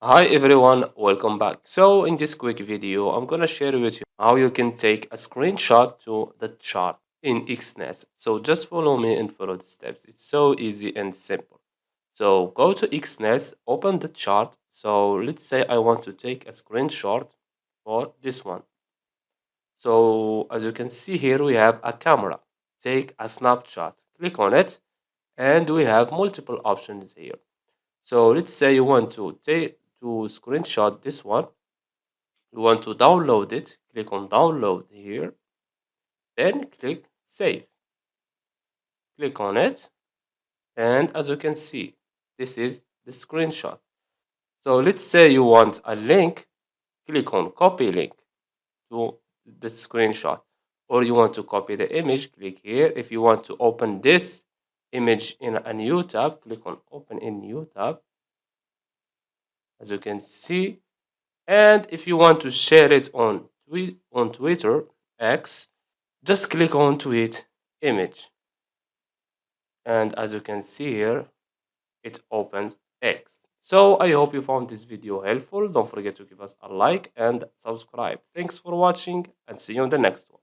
Hi everyone, welcome back. So in this quick video, I'm gonna share with you how you can take a screenshot to the chart in Exness. So just follow me and follow the steps. It's so easy and simple. So go to Exness, open the chart. So let's say I want to take a screenshot for this one. So as you can see here, we have a camera. Take a snapshot. Click on it, and we have multiple options here. So let's say you want to screenshot this one. You want to download it. Click on download here. Then click save. Click on it. And as you can see, this is the screenshot. So let's say you want a link. Click on copy link to the screenshot. Or you want to copy the image. Click here. If you want to open this image in a new tab, click on open in new tab. As you can see, and if you want to share it on Twitter X, just click on tweet image. And as you can see here, it opens X. So I hope you found this video helpful. Don't forget to give us a like and subscribe. Thanks for watching and see you on the next one.